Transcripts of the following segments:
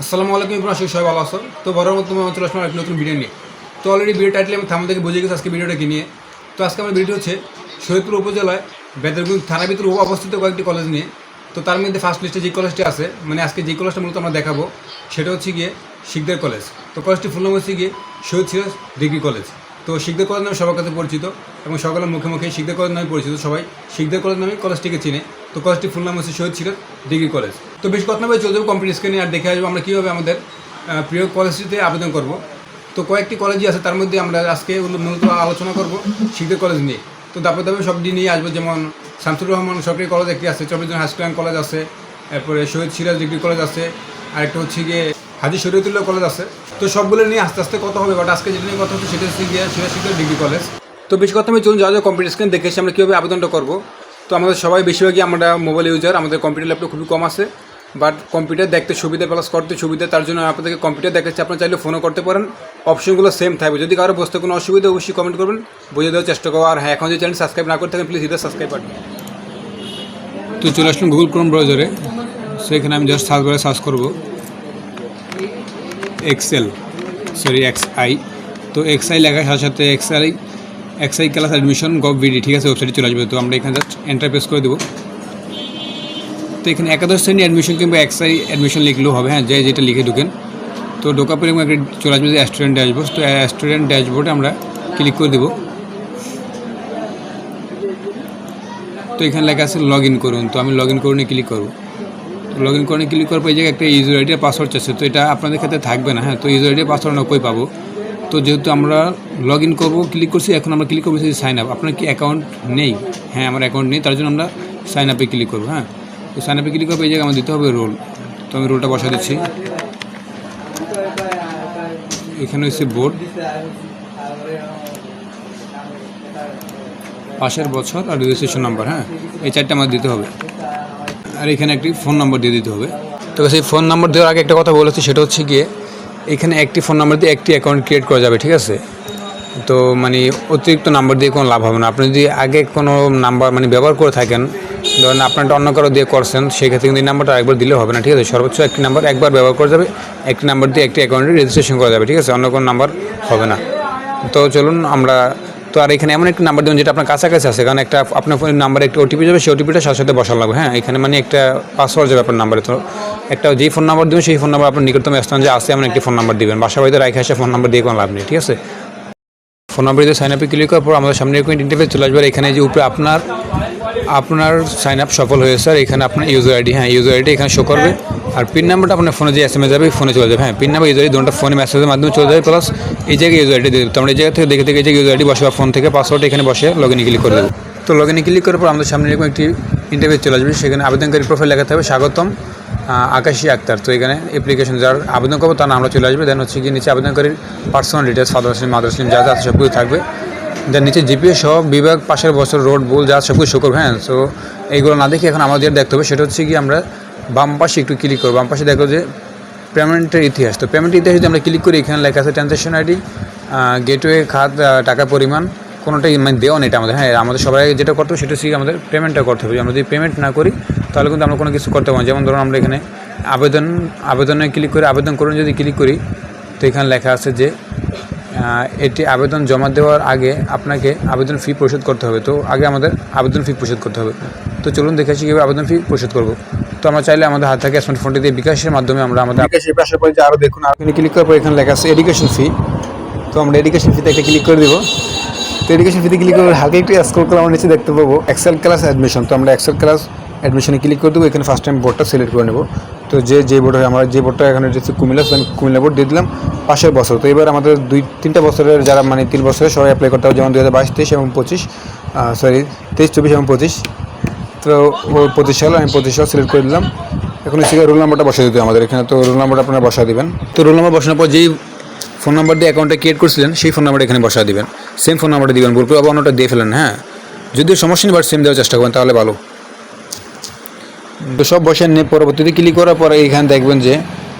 আসসালামু আলাইকুম ইব্রাহিম, আশিক সবাই ভালো আছো। তো বড় মতো তুমি চলে আসলাম একটা নতুন ভিডিও নিয়ে। তো অলরেডি ভিডিও টাইটেল আমি থাম থেকে বুঝে গেছি আজকে ভিডিওটা কি নিয়ে। তো আজকে আমার ভিডিও হচ্ছে শহীদপুর উপজেলায় বেদরগুন থানার ভিতরে অবস্থিত কয়েকটি কলেজ নিয়ে। তো তার মধ্যে ফার্স্ট লিস্টে যে কলেজটি আছে, মানে আজকে যে কলেজটা মূলত আমরা দেখাবো সেটা হচ্ছে গিয়ে শিকদার কলেজ। তো কলেজটি ফুল নাম হচ্ছে গিয়ে শহীদ সিরাজ ডিগ্রি কলেজ। তো শিকদার কলেজ নামে সবার কাছে পরিচিত এবং সকলের মুখে মুখে শিকদার কলেজ নামে পরিচিত, সবাই শিকদার কলেজ নামে কলেজটিকে চিনে। তো কলেজটি ফুল নাম হচ্ছে শহীদ সিরাজ ডিগ্রি কলেজ। তো বেশ কথা নয় চলে যাবো কম্পিউটার স্ক্রিনে আর দেখে আসবো আমরা কীভাবে আমাদের প্রিয় কলেজটিতে আবেদন করব। তো কয়েকটি কলেজই আছে, তার মধ্যে আমরা আজকে মূলত আলোচনা করব শিকদার কলেজ নিয়ে। তো ধাপে ধাপে সবটি নিয়ে আসবো, যেমন শামসুর রহমান সরকারি কলেজ একটি আছে, চব্বিশ হাই স্কুল কলেজ আছে, এরপরে শহীদ সিরাজ ডিগ্রি কলেজ আছে, আরেকটা হচ্ছে গিয়ে হাজি শরীয়তুল্লাহ কলেজ আছে। তো সবগুলো নিয়ে আস্তে আস্তে কথা হবে, বাট আজকে যেটা নিয়ে কথা হচ্ছে সেটা হচ্ছে গিয়ে সিরাজ ডিগ্রি কলেজ। তো বেশ কথা আমি চলুন যা কম্পিউটার স্ক্রিন দেখে এসে আমরা কীভাবে আবেদনটা করবো। তো আমাদের সবাই বেশিরভাগই আমরা মোবাইল ইউজার, আমাদের কম্পিউটার ল্যাপটপ খুবই কম আছে, বাট কম্পিউটার দেখতে সুবিধা প্লাস করতে সুবিধা, তার জন্য আপনাদেরকে কম্পিউটার দেখাচ্ছি। আপনারা চাইলে ফোনও করতে পারেন, অপশনগুলো সেম থাকবে। যদি কারো বুঝতে কোনো অসুবিধা অবশ্যই কমেন্ট করবেন, বুঝে দেওয়ার চেষ্টা করবো। আর হ্যাঁ, এখন যদি চ্যানেল সাবস্ক্রাইব না করে থাকেন প্লিজ এটা সাবস্ক্রাইব করবেন। তো চলে আসলাম গুগল ক্রোম ব্রাউজারে। সেখানে আমি জাস্ট সার্চ করবো এক্সআই। তো এক্সআই লেখার সাথে সাথে এক্সআই ক্লাস অ্যাডমিশন গভ.বিডি, ঠিক আছে, ওয়েবসাইটে চলে আসবে। তো আমরা এখানে জাস্ট এন্টার প্রেস করে দেবো। তো এখানে একাদশ শ্রেণী অ্যাডমিশন কিংবা এক্সআই অ্যাডমিশন লিখলেও হবে, হ্যাঁ, যেটা লিখে ঢুকেন। তো ঢোকার পরে একটা চলে আসবে যে স্টুডেন্ট ড্যাশবোর্ড। তো স্টুডেন্ট ড্যাশবোর্ডে আমরা ক্লিক করে দেবো। তো এখানে লেখা আছে লগ ইন করুন। তো আমি লগ ইন করুন ক্লিক করবো। তো লগ ইন করুন ক্লিক করার পর এই জায়গায় একটা ইউজার আইডি আর পাসওয়ার্ড চাচ্ছে। তো এটা আপনাদের ক্ষেত্রে থাকবে না, হ্যাঁ। তো ইউজার আইডি পাসওয়ার্ড আমরা কই পাবো? তো যেহেতু আমরা লগ ইন করবো ক্লিক করছি, এখন আমরা ক্লিক করবো সাইন আপ। আপনার কি অ্যাকাউন্ট নেই? হ্যাঁ, আমার অ্যাকাউন্ট নেই, তার জন্য আমরা সাইন আপে ক্লিক করবো। হ্যাঁ, তো সাইন আপে ক্লিক করবো, এই জায়গায় আমার দিতে হবে রোল। তো আমি রোলটা বসা দিচ্ছি। এখানে হচ্ছে বোর্ড, পাশের বছর আর রেজিস্ট্রেশন নাম্বার, হ্যাঁ, এই চারটা আমার দিতে হবে। আর এখানে একটি ফোন নাম্বার দিয়ে দিতে হবে। তো সেই ফোন নাম্বার দেওয়ার আগে একটা কথা বলেছি, সেটা হচ্ছে গিয়ে এখানে একটি ফোন নাম্বার দিয়ে একটি অ্যাকাউন্ট ক্রিয়েট করা যাবে, ঠিক আছে। তো মানে অতিরিক্ত নাম্বার দিয়ে কোনো লাভ হবে না। আপনি যদি আগে কোনো নাম্বার ব্যবহার করে থাকেন, ধরেন আপনারটা অন্য কারো দিয়ে করছেন, সেক্ষেত্রে কিন্তু এই নাম্বারটা একবার দিলে হবে না, ঠিক আছে। সর্বোচ্চ একটি নাম্বার একবার ব্যবহার করা যাবে, একটি নাম্বার দিয়ে একটি অ্যাকাউন্টে রেজিস্ট্রেশন করা যাবে, ঠিক আছে, অন্য কোনো নাম্বার হবে না। তো চলুন আমরা, তো আর এখানে এমন একটা নাম্বার দেবেন যেটা আপনার কাছাকাছি আছে, কারণ একটা আপনার ফোনের নাম্বারে একটা ওটিপি যাবে, সেই ওটিপিটা সাথে সাথে বসানো লাগবে, হ্যাঁ। এখানে একটা পাসওয়ার্ড যাবে আপনার নাম্বারে। তো একটা যেই ফোন নাম্বার দেবেন সেই ফোন নাম্বার আপনার নিকটতম স্থান যে আসে এমন একটি ফোন নাম্বার দিবেন। বাসা বাড়িতে রাখে আসে ফোন নাম্বার দিয়ে কোনো লাভ নেই, ঠিক আছে। ফোন নাম্বার দিয়ে সাইন আপে ক্লিক করার পর আমাদের সামনে এরকম ইন্টারফেস চলে আসবে। এখানে যে উপরে আপনার সাইন আপ সফল হয়েছে, আর এখানে আপনার ইউজার আইডি, হ্যাঁ, ইউজার আইডি এখানে শো করবে। আর পিন নাম্বারটা আপনার ফোনে যে এসএমএস যাবে ফোনে চলে যাবে, হ্যাঁ। পিন নাম্বার ইউজার আইডি দুটো ফোনে মেসেজের মাধ্যমে চলে যাবে, প্লাস এই জায়গায় ইউজার আইডি দিয়ে দেবো। তো আমরা এই জায়গা থেকে দেখে এই জায়গায় ইউজার আইডি বসে বা ফোন থেকে পাসওয়ার্ড এখানে বসে লগ ইনে ক্লিক করে দেবো। তো লগ ইনে ক্লিক করার পর আমাদের সামনে এরকম একটি ইন্টারফেস চলে আসবে। সেখানে আবেদনকারী প্রোফাইল লেখাতে হবে স্বাগতম আকাশী আক্তার। তো এখানে অ্যাপ্লিকেশন যার আবেদন করবো তার নামটা চলে আসবে। দেন হচ্ছে গিয়ে নিচে আবেদনকারীর personal details, father name, mother name যা যা আছে সবগুলো থাকবে। দেন নিচে জিপিএ সহ বিভাগ, পাশের বছর, রোড, বুল যা সব কিছু শো করবে, হ্যাঁ। সো এইগুলো না দেখে এখন আমাদের দেখতে হবে সেটা হচ্ছে কি, আমরা বাম পাশে একটু ক্লিক করবো। বাম পাশে দেখো যে পেমেন্টের ইতিহাস। তো পেমেন্টের ইতিহাস যদি আমরা ক্লিক করি, এখানে লেখা আছে ট্রানজ্যাকশন আইডি, গেটওয়ে, খাত, টাকার পরিমাণ কোনোটাই দেওয়া নেই এটা আমাদের, হ্যাঁ। আমাদের সবাই যেটা করতে হবে সেটা হচ্ছে আমাদের পেমেন্টটা করতে হবে। আমরা যদি পেমেন্ট না করি তাহলে কিন্তু আমরা কোনো কিছু করতে পারবো না। যেমন ধরুন আমরা এখানে আবেদনে ক্লিক করে আবেদন করুন যদি ক্লিক করি, তো এখানে লেখা আছে যে এটি আবেদন জমা দেওয়ার আগে আপনাকে আবেদন ফি পরিশোধ করতে হবে। তো আগে আমাদের আবেদন ফি পরিশোধ করতে হবে। তো চলুন দেখে আসি কীভাবে আবেদন ফি পরিশোধ করবো। তো আমরা চাইলে আমাদের হাত থেকে স্মার্টফোনটি দিয়ে বিকাশের মাধ্যমে আমরা আমাদের বিকাশের আসার পরে যে আরও দেখুন, আর এখানে ক্লিক করার পর এখানে লেখা আছে এডুকেশন ফি। তো আমরা এডুকেশন ফিতে একটা ক্লিক করে দেবো। তো এডুকেশন ফিতে ক্লিক করে হালকা একটু স্ক্রল করে আমরা নিচে দেখতে পাবো এক্সেল ক্লাস অ্যাডমিশন। তো আমরা এক্সেল ক্লাস অ্যাডমিশনে ক্লিক করে দেবো। এখানে ফার্স্ট টাইম বোর্ডটা সিলেক্ট করে নেব। তো যে বোর্ড হয়, আমরা যে বোর্ডটা এখানে হচ্ছে কুমিল্লা, আমি কুমিল্লা বোর্ড দিয়ে দিলাম, পাশের বছর। তো এবার আমাদের 2-3টা বছরের যারা 3 বছরের সবাই অ্যাপ্লাই করতে হবে, যেমন 2022, 23 এবং 25, 23, 24 এবং 25। তো ও 25 সাল, আমি 25 সাল সিলেক্ট করে দিলাম। এখন হচ্ছে রোল নাম্বারটা বসিয়ে দিতে আমাদের এখানে। তো রোল নাম্বারটা আপনারা বসা দিবেন। তো রোল নাম্বার বসানোর পর যেই ফোন নাম্বার দিয়ে অ্যাকাউন্টটা ক্রিয়েট করছিলেন সেই ফোন নাম্বারটা এখানে বসা দিবেন। সেম ফোন নাম্বারটা দিবেন, ভুল করে আবার অন্যটা দিয়ে ফেলেন, হ্যাঁ। যদিও সমস্যা নেই, বাট সেম দেওয়ার চেষ্টা করবেন তাহলে ভালো। তো সব বসে নিয়ে পরবর্তীতে ক্লিক করার পরে এখানে দেখবেন যে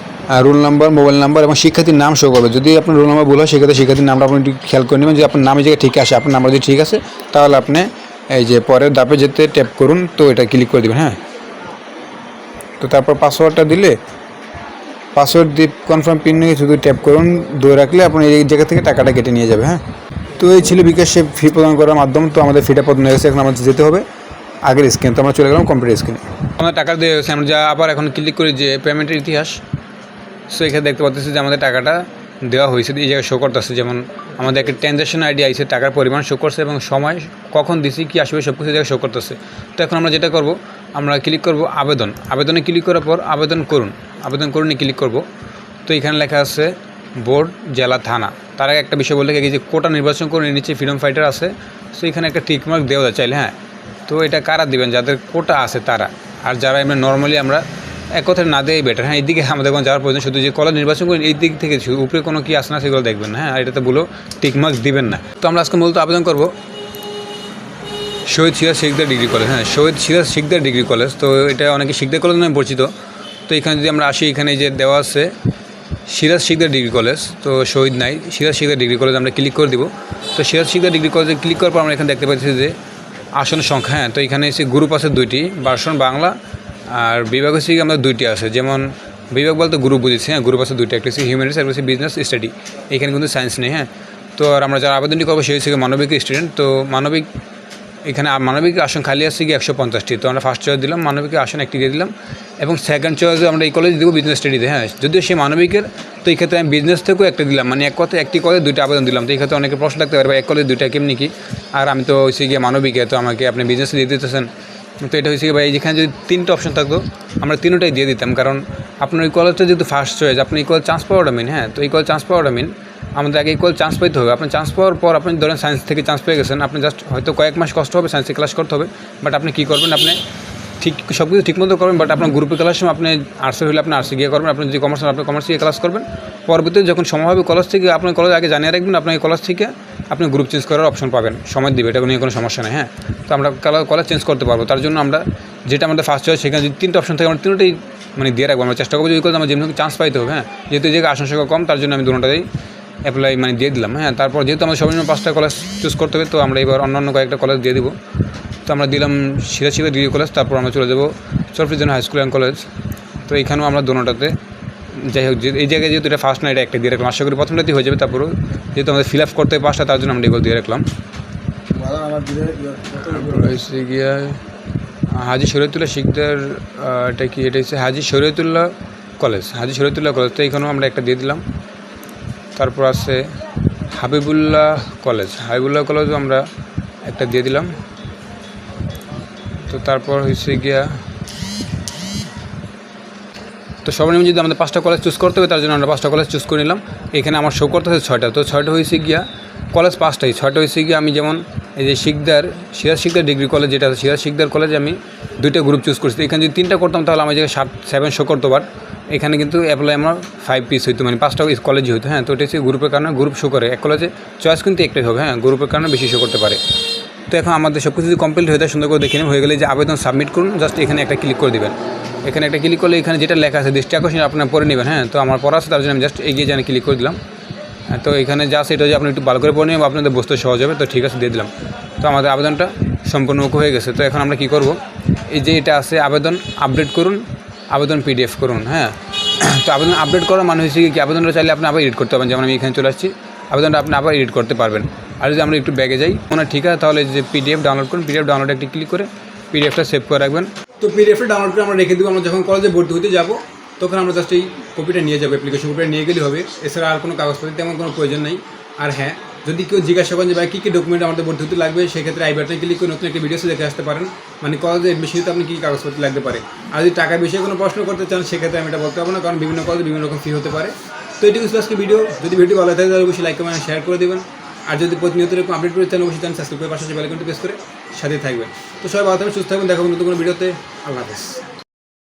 রোল নাম্বার, মোবাইল নাম্বার এবং শিক্ষার্থীর নাম শো করবে। যদি আপনার রোল নাম্বার ভুল হয় সেক্ষেত্রে শিক্ষার্থীর নামটা আপনি একটু খেয়াল করে নেবেন যে আপনার নামের জায়গায় ঠিক আসে। আপনার নাম্বার যদি ঠিক আছে তাহলে আপনি এই যে পরের ধাপে যেতে ট্যাপ করুন, তো এটা ক্লিক করে দেবেন, হ্যাঁ। তো তারপর পাসওয়ার্ডটা দিলে পাসওয়ার্ড দিয়ে কনফার্ম পিন নিয়ে শুধু ট্যাপ করুন, ধরে রাখলে আপনি এই জায়গা থেকে টাকাটা কেটে নিয়ে যাবে। হ্যাঁ, তো এই ছিল বিকাশে ফি প্রদান করার মাধ্যম। তো আমাদের ফিটা প্রদান হয়ে গেছে, এখন আমাদের যেতে হবে আগের স্ক্রিন। তো আমরা চলে গেলাম কম্পিউটার স্ক্রিনে। আমাদের টাকা দিয়ে গেছে, আমরা যা আবার এখন ক্লিক করি যে পেমেন্টের ইতিহাস। সো এখানে দেখতে পাচ্ছি যে আমাদের টাকাটা দেওয়া হয়েছে, এই জায়গায় শো করতেছে। যেমন আমাদের একটা ট্রানজ্যাকশন আইডি আইছে, টাকার পরিমাণ শো করছে এবং সময় কখন দিছি কী আসবে সব কিছু জায়গায় শো করতেছে। তো এখন আমরা যেটা করব, আমরা ক্লিক করব আবেদন। আবেদনে ক্লিক করার পর আবেদন করুন, আবেদন করুন ক্লিক করব। তো এখানে লেখা আছে বোর্ড, জেলা, থানা। তার আগে একটা বিষয় বলতে গিয়ে যে কোটা নির্বাচন করে নিচে ফ্রিডম ফাইটার আছে। সো এখানে একটা টিকমার্ক দেওয়া যায় চাইলে। হ্যাঁ, তো এটা কারা দিবেন? যাদের কোটা আছে তারা। আর যারা এমনি নর্মালি আমরা এক কথায় না দেয় বেটার। হ্যাঁ, এইদিকে আমাদের কোনো যাওয়ার প্রয়োজন, শুধু যে কলেজ নির্বাচন করেন এই দিক থেকে উপরে কোনো কি আসে না সেগুলো দেখবেন। হ্যাঁ, আর এটাতে বলো টিকমার্ক দিবেন না। তো আমরা আজকে মূলত আবেদন করব শহীদ সিরাজ শিকদার ডিগ্রি কলেজ। হ্যাঁ, শহীদ সিরাজ শিকদার ডিগ্রি কলেজ। তো এটা অনেকে শিকদার কলেজ নামে পরিচিত। তো এখানে যদি আমরা আসি, এখানে যে দেওয়া আছে সিরাজ শিকদার ডিগ্রি কলেজ, তো শহীদ নাই, সিরাজ শিকদার ডিগ্রি কলেজ আমরা ক্লিক করে দিব। তো সিরাজ শিকদার ডিগ্রি কলেজে ক্লিক করার পর আমরা এখানে দেখতে পাচ্ছি যে আসন সংখ্যা। হ্যাঁ, তো এখানে এসে গ্রুপ আছে 2টি, ভার্সন বাংলা, আর বিভাগ হচ্ছে আমরা 2টি আছে। যেমন বিভাগ বলতে গ্রুপ বুঝেছি। হ্যাঁ, গ্রুপ আছে 2টি, একটা হচ্ছে হিউম্যানিটিস আর হচ্ছে বিজনেস স্টাডি। এখানে কিন্তু সায়েন্স নেই। হ্যাঁ, তো আর আমরা যারা আবেদনটি করবো সেই হচ্ছে মানবিক স্টুডেন্ট। তো মানবিক এখানে মানবিক আসন খালি আছে কি 150টি। তো আমরা ফার্স্ট চয়েস দিলাম মানবিক আসন একটি দিয়ে দিলাম, এবং সেকেন্ড চয়েসে আমরা এই কলেজে দেবো বিজনেস স্টাডিতে। হ্যাঁ, যদিও সে মানবিকের, তো এই ক্ষেত্রে আমি বিজনেস থেকেও একটা দিলাম, মানে এক কথায় একটি কলেজ 2টা আবেদন দিলাম। তো এই ক্ষেত্রে অনেকে প্রশ্ন থাকতে পারে, এক কলেজ 2টা কেমনি কি? আর আমি তো হচ্ছে গিয়ে মানবিকে, তো আমাকে আপনি বিজনেসে দিয়ে দিতেছেন। তো এটা হচ্ছে কি ভাই, যেখানে যদি 3টা অপশন থাকতো আমরা 3টাই দিয়ে দিতাম, কারণ আপনার ওই কলেজটা যেহেতু ফার্স্ট চয়েস, আপনি এই কলেজ চান্স পাওয়াটা মেন। হ্যাঁ, তো এই কলেজ চান্স পাওয়াটা মেন। আমাদের আগে এই কলেজ চান্স পাইতে হবে। আপনি চান্স পাওয়ার পর আপনি ধরেন সায়েন্স থেকে চান্স পেয়ে গেছেন, আপনি জাস্ট হয়তো কয়েক মাস কষ্ট হবে, সায়েন্সে ক্লাস করতে হবে, বাট আপনি কী করবেন, আপনি ঠিক সব কিছু ঠিকমতো করবেন। বাট আপনার গ্রুপে ক্লাস সময় আপনি আর্টসের হলে আপনি আর্টসে গিয়ে করবেন, আপনি যদি কমার্স আপনি কমার্সে গিয়ে ক্লাস করবেন। পরবর্তীতে যখন সময় হবে কলেজ থেকে, আপনার কলেজ আগে জানিয়ে রাখবেন, আপনার এই কলেজ থেকে আপনি গ্রুপ চেঞ্জ করার অপশন পাবেন, সময় দিবে, এটা নিয়ে কোনো সমস্যা নেই। হ্যাঁ, তো আমরা কলেজ চেঞ্জ করতে পারবো। তার জন্য আমরা যেটা আমাদের ফার্স্ট চয়েস, সেখানে যদি 3টা অপশন থাকে আমরা 3টাই মানে দিয়ে রাখবো। আমরা চেষ্টা করবো যদি আমার যেমন চান্স পাইতে হবে। হ্যাঁ, যেহেতু এই জায়গায় আসন সংখ্যা কম, তার জন্য আমি দুটোটাই অ্যাপ্লাই মানে দিয়ে দিলাম। হ্যাঁ, তারপর যেহেতু আমাদের সর্বনিম্ন 5টা কলেজ চুজ করতে হবে, তো আমরা এবার অন্যান্য কয়েকটা কলেজ দিয়ে দিব। তো আমরা দিলাম সিরাজ শিকদার ডিগ্রি কলেজ, তারপর আমরা চলে যাবো চরফিজন হাই স্কুল অ্যান্ড কলেজ। তো এইখানেও আমরা দুটোটাতে যাই হোক, এই জায়গায় যেহেতু এটা ফার্স্ট না, এটা একটা দিয়ে রাখলাম। আশা করি প্রথমটাতেই হয়ে যাবে। তারপরও যেহেতু আমাদের ফিল আপ করতে হবে 5টা, তার জন্য আমরা এগুলো দিয়ে রাখলাম। গিয়া হাজি শরীয়তুল্লাহ শিকদার, এটা কি, এটা হচ্ছে হাজি শরীয়তুল্লাহ কলেজ, হাজি শরীয়তুল্লাহ কলেজ। তো এইখানেও আমরা একটা দিয়ে দিলাম। তারপর আছে হাবিবুল্লাহ কলেজ, হাবিবুল্লাহ কলেজও আমরা একটা দিয়ে দিলাম। তো তারপর হচ্ছে গিয়া, তো সর্বনিম্ন যদি আমাদের 5টা কলেজ চুজ করতে হবে, তার জন্য আমরা 5টা কলেজ চুজ করে নিলাম। এখানে আমার শো করতে হচ্ছে 6টা। তো 6টা হয়েছে গিয়া কলেজ 5টাই, 6টা হয়েছে গিয়া আমি যেমন এই যে সিরাজ শিকদার ডিগ্রি কলেজ যেটা আছে, সিরাজ শিকদার কলেজে আমি 2টা গ্রুপ চুজ করছি। এখানে যদি 3টা করতাম তাহলে আমার জায়গায় 7 শো করতো, বাট এখানে কিন্তু অ্যাপ্লাই আমার 5 পিস হইতো, মানে 5টা কলেজই হইতো। হ্যাঁ, তো এটা হচ্ছে গ্রুপের কারণে গ্রুপ শো করে, এক কলেজে চয়েস কিন্তু একটাই হবে। হ্যাঁ, গ্রুপের কারণে বেশি শো করতে পারে। তো এখন আমাদের সব কিছু যদি কমপ্লিট হয়ে যায়, সুন্দর করে দেখে হয়ে গেলে যে আবেদন সাবমিট করুন, জাস্ট এখানে একটা ক্লিক করে দেবেন। এখানে একটা ক্লিক করলে এখানে যেটা লেখা আছে দৃষ্টি আকর্ষণ আপনার পড়ে নেবেন। হ্যাঁ, তো আমার পড়া আছে, তার জন্য আমি জাস্ট এগিয়ে যান ক্লিক করে দিলাম। তো এখানে যা সেটা যে আপনি একটু ভালো করে পড়ে নেবেন, আপনাদের বুঝতে সহজ হবে। তো ঠিক আছে, দিয়ে দিলাম। তো আমাদের আবেদনটা সম্পূর্ণমুখ হয়ে গেছে। তো এখন আমরা কী করব, এই যে এটা আছে আবেদন আপডেট করুন, আবেদন PDF করুন। হ্যাঁ, তো আবেদন আপডেট করা মানে হচ্ছে কি, আবেদনটা চাইলে আপনি আবার এডিট করতে পারবেন। যেমন আমি এখানে চলে আসছি, আবেদনটা আপনি আবার এডিট করতে পারবেন। আর যদি আমরা একটু ব্যাগে যাই, মনে ঠিক আছে, তাহলে যে PDF ডাউনলোড করুন, PDF ডাউনলোড একটি ক্লিক করে PDFটা সেভ করে রাখবেন। তো PDFটা ডাউনলোড করে আমরা রেখে দেবো। আমরা যখন কলেজে ভর্তি হতে যাবো, তখন আমরা জাস্ট এই কপিটা নিয়ে যাবো, অ্যাপ্লিকেশন কপিটা নিয়ে গেলেই হবে। এছাড়া আর কোনো কাগজপত্র তেমন কোনো প্রয়োজন নেই। আর হ্যাঁ, যদি কেউ জিজ্ঞাসা করেন যে ভাই কী ডকুমেন্ট আমাদের ভর্তি হতে লাগবে, সেক্ষেত্রে আই বাটনে ক্লিক করে নতুন একটা ভিডিওসে দেখে আসতে পারেন, মানে কলেজে এডমিশনে আপনি কী কাগজপত্র লাগতে পারে। আর যদি টাকার বিষয়ে কোনো প্রশ্ন করতে চান, সেক্ষেত্রে আমি এটা বলতে পারবো না, কারণ বিভিন্ন কলেজে বিভিন্ন রকম ফি হতে পারে। তো এটুকু ছিল আজকে ভিডিও। যদি ভিডিও ভালো থাকে তাহলে অবশ্যই লাইক কমেন্ট শেয়ার করে দেবেন। আর যদি প্রতিনিয়ত এরকম আপডেট করে চান, অবশ্যই সাবস্ক্রাইব করে পাশাপাশি বেল আইকনটি প্রেস করে সাথে থাকবেন। তো সবাই ভালো থাকবেন, সুস্থ থাকবেন, দেখা হবে নতুন কোনো ভিডিওতে। আল্লাহ হাফেজ।